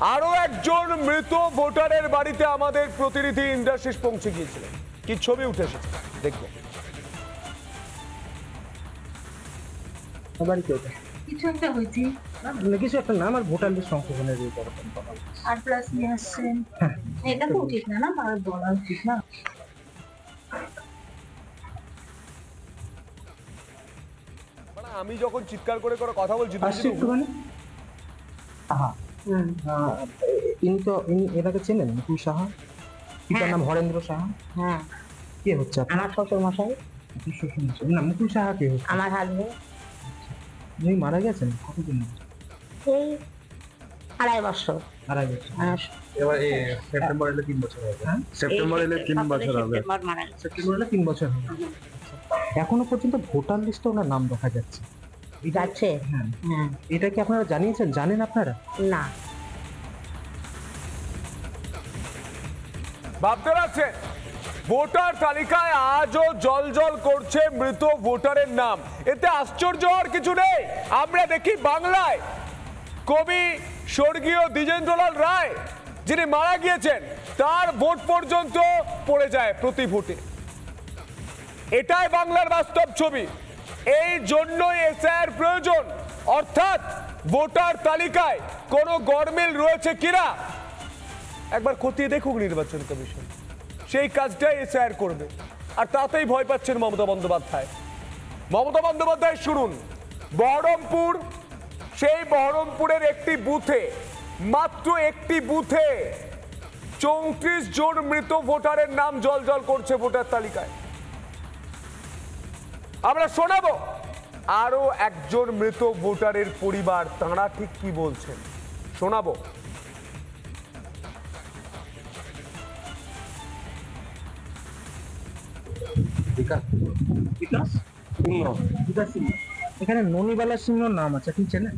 আরো একজন মৃত ভোটারের বাড়িতে আমাদের প্রতিনিধি ইন্দ্রাশিস পৌঁছে গিয়েছিলেন। কি ছবি উঠে এসেছে দেখবো। কিছু একটা হয়েছে, কিছু একটা না, আমার ভোটার লিস্ট সংশোধনের আর প্লাস নিয়ে আসছেন, এটা তো উচিত না, তার বলা উচিত না। আমি যখন চিৎকার করে করে কথা বলছি ইনি এনাকে চেনেন? মুকুল সাহা, পিতার নাম হরেন্দ্র সাহা। হ্যাঁ, কে হচ্ছে আমার শ্বশুর মশাই। শ্বশুর মশাই না, মুকুল সাহা কে হচ্ছে? আমার হাজবেন্ড। উনি মারা গেছেন কতদিন? এই 2.5 বছর। 2.5 বছর। এবার সেপ্টেম্বর এলে 3 বছর হবে। সেপ্টেম্বর এলে 3 বছর হবে। সেপ্টেম্বর এলে 3 বছর হবে। এখনো পর্যন্ত ভোটার লিস্টে ওনার নাম দেখা যাচ্ছে। যাচ্ছে? হ্যাঁ। এটা কি আপনারা জানিয়েছেন? জানেন আপনারা? না। ভাবতে পারছেন ভোটার তালিকায় আজও জলজল করছে মৃত ভোটারের নাম। এতে আশ্চর্য হওয়ার কিছু নেই। আমরা দেখি বাংলায় কবি স্বর্গীয় দ্বিজেন্দ্রলাল রায় যিনি মারা গিয়েছেন তার ভোট পর্যন্ত পড়ে যায় প্রতি ভোটে। এটাই বাংলার বাস্তব ছবি। এই জন্যই এসআইআর প্রয়োজন, অর্থাৎ ভোটার তালিকায় কোনো গরমিল রয়েছে কিনা একবার খতিয়ে দেখুক নির্বাচন কমিশন। সেই কাজটাই এসআইআর করবে, আর তাতেই ভয় পাচ্ছেন মমতা বন্দ্যোপাধ্যায়। মমতা বন্দ্যোপাধ্যায় শুনুন, বহরমপুর, সেই বহরমপুরের একটি বুথে, মাত্র একটি বুথে 34 জন মৃত ভোটারের নাম জলজল করছে ভোটার তালিকায়। আমরা শোনাবো আরো একজন মৃত ভোটারের পরিবার, তাঁরা ঠিক কি বলছেন শোনাবো। এখানে ননিবালা সিংহ নাম আছে, আপনি চেনেন?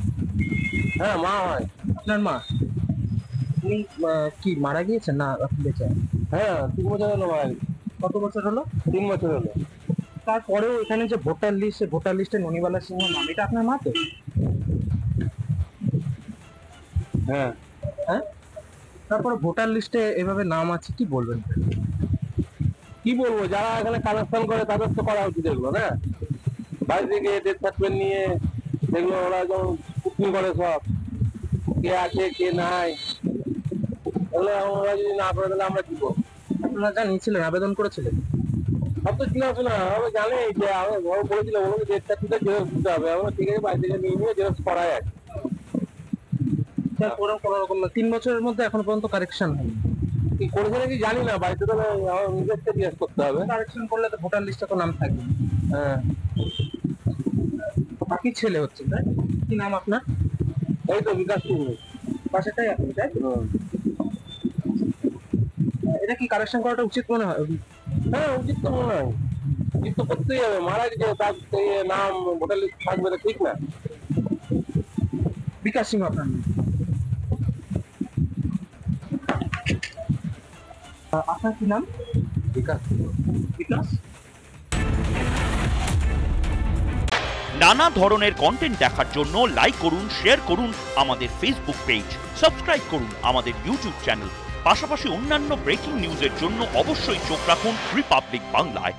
হ্যাঁ, মা হয়। আপনার মা? উনি কি মারা গিয়েছেন না আপনি বেঁচে? হ্যাঁ, 3 বছর হলো মারা গেছে। কত বছর হলো? 3 বছর হলো। তারপরেও এখানে যে ভোটার লিস্টে ননিবালা সিংহ নাম, এটা আপনার মা তো? হ্যাঁ। হ্যাঁ, তারপরে ভোটার লিস্টে এভাবে নাম আছে, কি বলবেন? কি বলবো, যারা এখানে কালেকশন করে তাদের তো করা উচিত এগুলো না। বাইরে থেকে ডেথ সার্টিফিকেট নিয়ে এগুলো ওরা যখন বুকিং করে সব কে আছে কে নাই, এগুলো ওরা যদি না করে তাহলে আমরা কি করবো? আপনারা জানিয়েছিলেন, আবেদন করেছিলেন? সব তো চিনা শোনা, আমি জানি যে আমি বড় বলেছিলাম ওগুলো ডেথ সার্টিফিকেট জেরক্স দিতে হবে। আমরা ঠিক আছে বাইরে থেকে নিয়ে জেরক্স করাই আছে। কোনো রকম 3 বছরের মধ্যে এখনো পর্যন্ত কারেকশন হয়নি। কি করেছে নাকি জানি না, বাড়িতে তো আমার নিজেরকে জিজ্ঞেস করতে হবে। কারেকশন করলে তো ভোটার লিস্টে তো নাম থাকবে। হ্যাঁ, বাকি ছেলে হচ্ছে, তাই? কি নাম আপনার? এই তো বিকাশ সিং। পাশেটাই আপনি, তাই? এটা কি কারেকশন করাটা উচিত মনে হয়? হ্যাঁ, উচিত তো মনে হয়। উচিত তো করতেই হবে। মারা গেছে তার নাম ভোটার লিস্ট থাকবে না, ঠিক না? বিকাশ সিং আপনার নাম? আপনার কি নাম? বিকাশ। বিকাশ। নানা ধরনের কন্টেন্ট দেখার জন্য লাইক করুন, শেয়ার করুন আমাদের ফেসবুক পেজ, সাবস্ক্রাইব করুন আমাদের ইউটিউব চ্যানেল। পাশাপাশি অন্যান্য ব্রেকিং নিউজের জন্য অবশ্যই চোখ রাখুন রিপাবলিক বাংলায়।